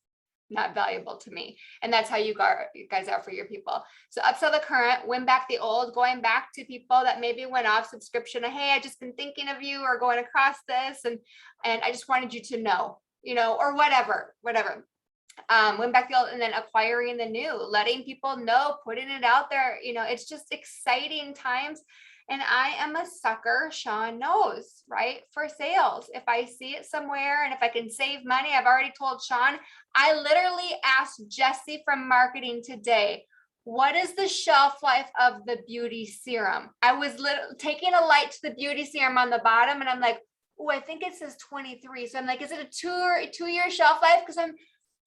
not valuable to me. And that's how you guys are for your people. So upsell the current, win back the old, going back to people that maybe went off subscription. Hey, I just been thinking of you, or going across this, and I just wanted you to know, or whatever. Win back the old, and then acquiring the new, letting people know, putting it out there. It's just exciting times. And I am a sucker, Sean knows, right? For sales. If I see it somewhere and if I can save money, I've already told Sean, I literally asked Jesse from marketing today, what is the shelf life of the beauty serum? I was taking a light to the beauty serum on the bottom, and I'm like, oh, I think it says 23. So I'm like, is it a 2-year shelf life? Because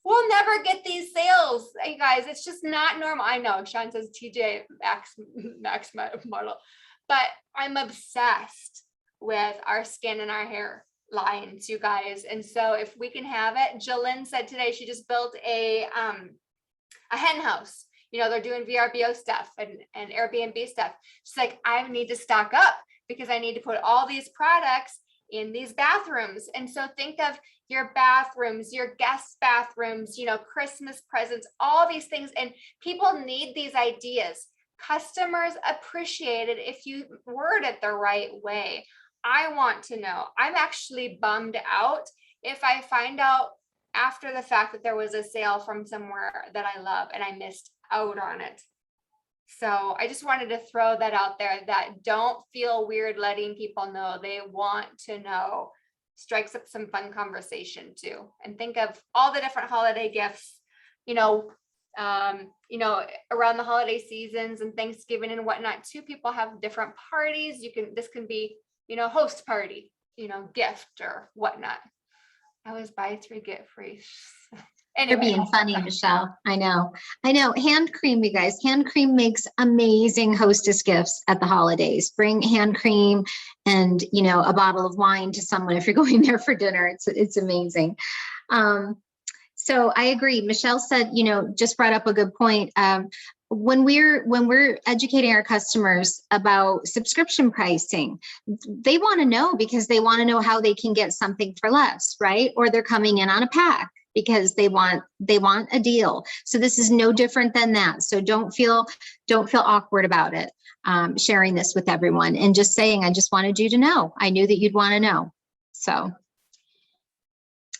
we'll never get these sales, you guys. It's just not normal. I know Sean says TJ Max model, but I'm obsessed with our skin and our hair lines, you guys. And so if we can have it, Jalen said today she just built a hen house. They're doing VRBO stuff and Airbnb stuff. She's like, I need to stock up because I need to put all these products in these bathrooms. And so think of your bathrooms, your guest bathrooms, Christmas presents, all these things. And people need these ideas. Customers appreciate it if you word it the right way. I want to know. I'm actually bummed out if I find out after the fact that there was a sale from somewhere that I love and I missed out on it. So I just wanted to throw that out there, that don't feel weird letting people know they want to know. Strikes up some fun conversation too. And think of all the different holiday gifts, around the holiday seasons and Thanksgiving and whatnot too. People have different parties. This can be, host party, gift or whatnot. I always buy 3, get free. You're being funny, Michelle. I know. Hand cream, you guys. Hand cream makes amazing hostess gifts at the holidays. Bring hand cream and, a bottle of wine to someone if you're going there for dinner. It's amazing. So I agree. Michelle said, just brought up a good point. When we're educating our customers about subscription pricing, they want to know because they want to know how they can get something for less, right? Or they're coming in on a pack because they want a deal. So this is no different than that. So don't feel awkward about it. Sharing this with everyone and just saying, I just wanted you to know. I knew that you'd want to know. So.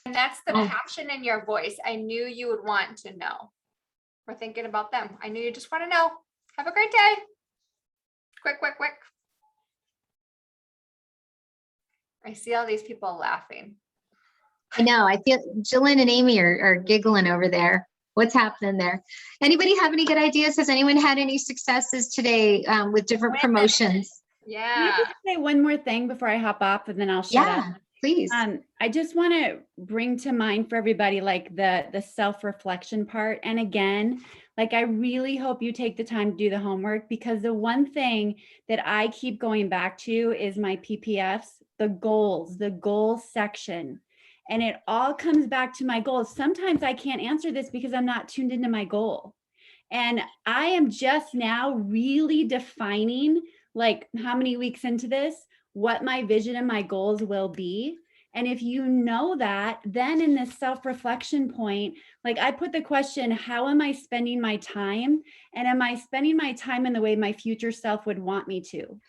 And that's the passion in your voice. I knew you would want to know. We're thinking about them. I knew you just want to know. Have a great day. Quick. I see all these people laughing. I know. I feel Jillian and Amy are giggling over there. What's happening there? Anybody have any good ideas? Has anyone had any successes today with different promotions? Yeah. Can I just say one more thing before I hop off and then I'll shut up? Yeah, please. I just want to bring to mind for everybody like the self-reflection part. And again, like I really hope you take the time to do the homework, because the one thing that I keep going back to is my PPFs, the goals section. And it all comes back to my goals. Sometimes I can't answer this because I'm not tuned into my goal. And I am just now really defining, like how many weeks into this, what my vision and my goals will be. And if you know that, then in this self-reflection point, like I put the question, how am I spending my time? And am I spending my time in the way my future self would want me to?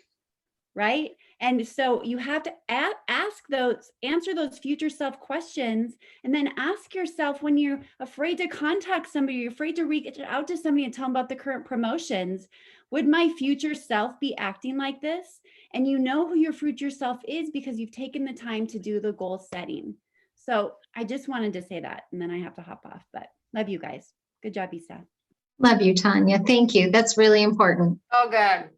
Right? And so you have to answer those future self questions, and then ask yourself when you're afraid to contact somebody, you're afraid to reach out to somebody and tell them about the current promotions, would my future self be acting like this? And you know who your future self is because you've taken the time to do the goal setting. So I just wanted to say that, and then I have to hop off, but love you guys. Good job, Isa. Love you, Tanya. Thank you. That's really important. Oh, good.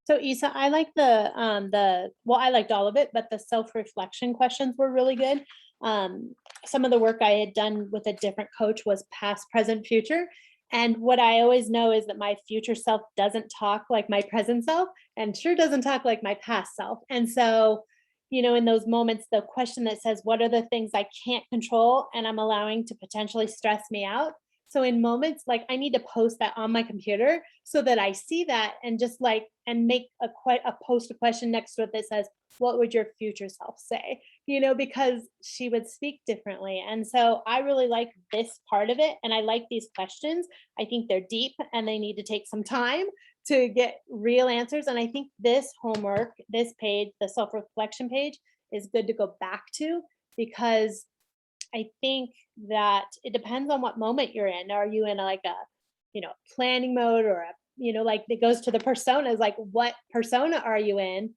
So Isa, I like I liked all of it, but the self-reflection questions were really good. Some of the work I had done with a different coach was past, present, future. And what I always know is that my future self doesn't talk like my present self and sure doesn't talk like my past self. And so, in those moments, the question that says, what are the things I can't control and I'm allowing to potentially stress me out? So in moments like I need to post that on my computer so that I see that and just and make a post a question next to it that says, what would your future self say? Because she would speak differently. And so I really like this part of it. And I like these questions. I think they're deep and they need to take some time to get real answers. And I think this homework, this page, the self-reflection page is good to go back to, because I think that it depends on what moment you're in. Are you in a planning mode, or it goes to the personas, like what persona are you in?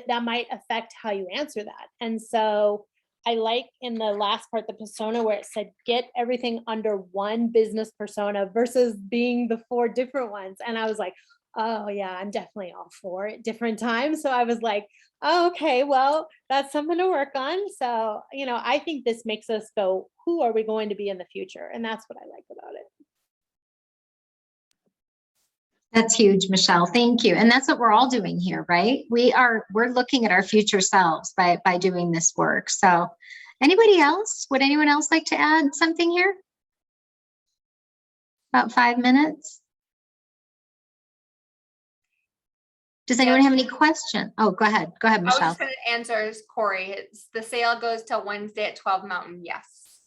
That might affect how you answer that. And so I like in the last part, the persona, where it said, get everything under one business persona versus being the 4 different ones. And I was like, oh yeah, I'm definitely all for it different times. So I was like, oh, okay, well, that's something to work on. So, I think this makes us go, who are we going to be in the future? And that's what I like about it. That's huge, Michelle. Thank you. And that's what we're all doing here, right? We're looking at our future selves by doing this work. So anybody else? Would anyone else like to add something here? About 5 minutes. Does anyone have any questions? Oh, go ahead. Go ahead, Michelle. I was just going to answer Corey. The sale goes till Wednesday at 12 Mountain. Yes.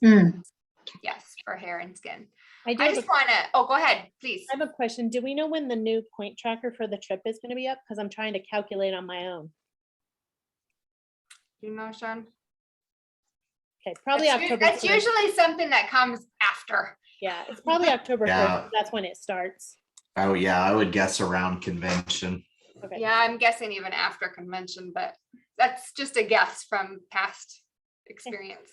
Yes, for hair and skin. I just want to, go ahead, please. I have a question. Do we know when the new point tracker for the trip is going to be up? Because I'm trying to calculate on my own. Do you know, Sean? Okay, probably October. That's usually something that comes after. Yeah, it's probably October 1st. That's when it starts. Oh, yeah, I would guess around convention. Okay. Yeah, I'm guessing even after convention, but that's just a guess from past experience.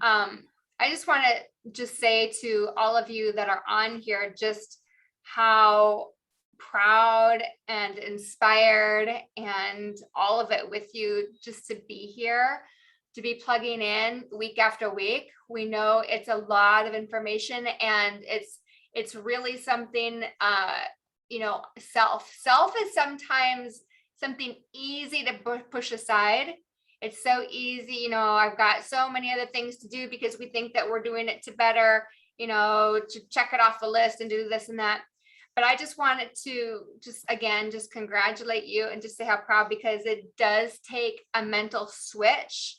I just want to just say to all of you that are on here, just how proud and inspired and all of it with you just to be here, to be plugging in week after week. We know it's a lot of information, and it's really something, self is sometimes something easy to push aside. It's so easy, I've got so many other things to do, because we think that we're doing it to better, to check it off the list and do this and that. But I just wanted to just congratulate you and just say how proud, because it does take a mental switch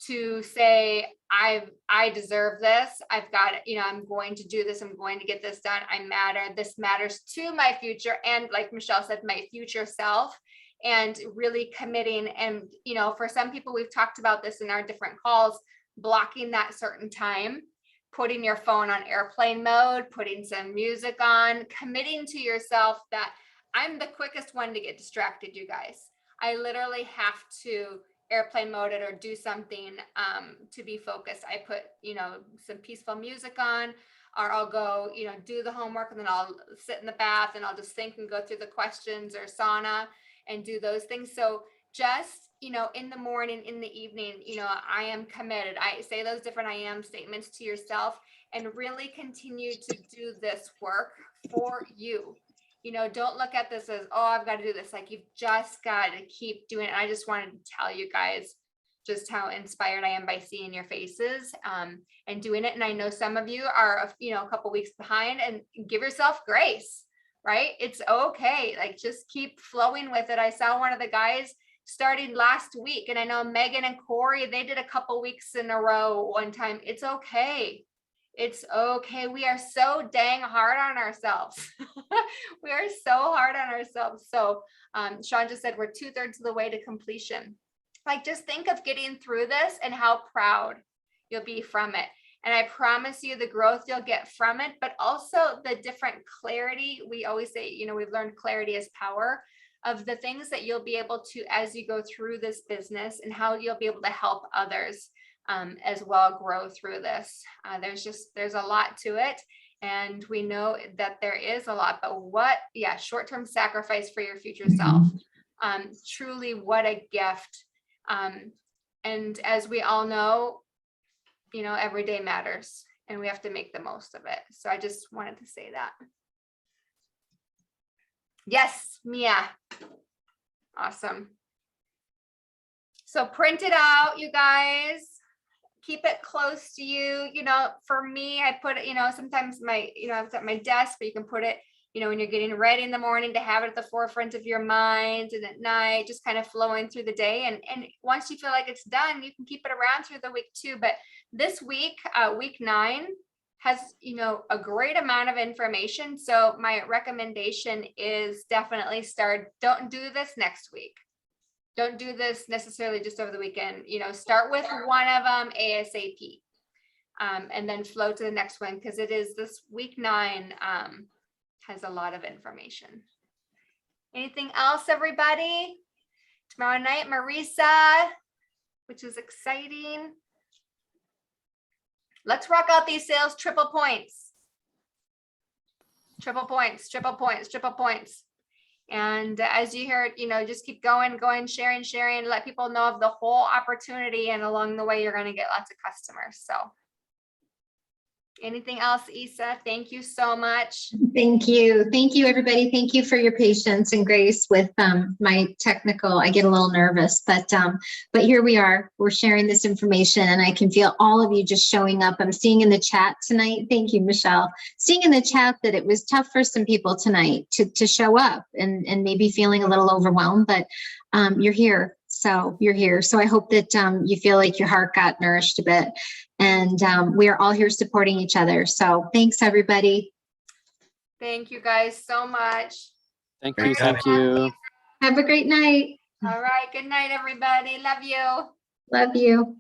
to say, I deserve this. I've got it. I'm going to do this. I'm going to get this done. I matter. This matters to my future. And like Michelle said, my future self, and really committing. And, for some people, we've talked about this in our different calls, blocking that certain time, putting your phone on airplane mode, putting some music on, committing to yourself that I'm the quickest one to get distracted, you guys. I literally have to airplane mode it or do something to be focused. I put, some peaceful music on, or I'll go, do the homework, and then I'll sit in the bath and I'll just think and go through the questions, or sauna and do those things. So just, in the morning, in the evening, I am committed. I say those different I am statements to yourself, and really continue to do this work for you. Don't look at this as, oh, I've got to do this. Like, you've just got to keep doing it. And I just wanted to tell you guys just how inspired I am by seeing your faces and doing it. And I know some of you are, a couple weeks behind, and give yourself grace, right? It's okay. Like, just keep flowing with it. I saw one of the guys starting last week, and I know Megan and Corey, they did a couple weeks in a row one time. It's okay. It's okay. We are so dang hard on ourselves. We are so hard on ourselves. So Sean just said we're 2/3 of the way to completion. Like, just think of getting through this and how proud you'll be from it. And I promise you the growth you'll get from it, but also the different clarity. We always say, we've learned clarity is power, of the things that you'll be able to, as you go through this business, and how you'll be able to help others as well grow through this. There's a lot to it, and we know that there is a lot, but short-term sacrifice for your future self. Truly, what a gift. And as we all know, every day matters, and we have to make the most of it. So I just wanted to say that. Yes, Mia. Awesome. So print it out, you guys. Keep it close to you. For me, I put it, sometimes it's at my desk, but you can put it, when you're getting ready in the morning, to have it at the forefront of your mind, and at night, just kind of flowing through the day. And once you feel like it's done, you can keep it around through the week too. But this week, week 9, has, a great amount of information. So my recommendation is definitely don't do this next week. Don't do this necessarily just over the weekend. Start with one of them ASAP, and then flow to the next one, because it is this week 9 has a lot of information. Anything else, everybody? Tomorrow night, Marisa, which is exciting. Let's rock out these sales triple points. Triple points, triple points, triple points. And as you heard, just keep going, sharing, let people know of the whole opportunity. And along the way, you're going to get lots of customers. So anything else, Isa? Thank you so much. Thank you. Thank you, everybody. Thank you for your patience and grace with my technical. I get a little nervous, but here we are. We're sharing this information, and I can feel all of you just showing up. I'm seeing in the chat tonight. Thank you, Michelle. Seeing in the chat that it was tough for some people tonight to show up and maybe feeling a little overwhelmed, but you're here. So you're here. So I hope that you feel like your heart got nourished a bit. And we are all here supporting each other. So thanks, everybody. Thank you guys so much. Thank you. Thank you. Have a great night. All right. Good night, everybody. Love you. Love you.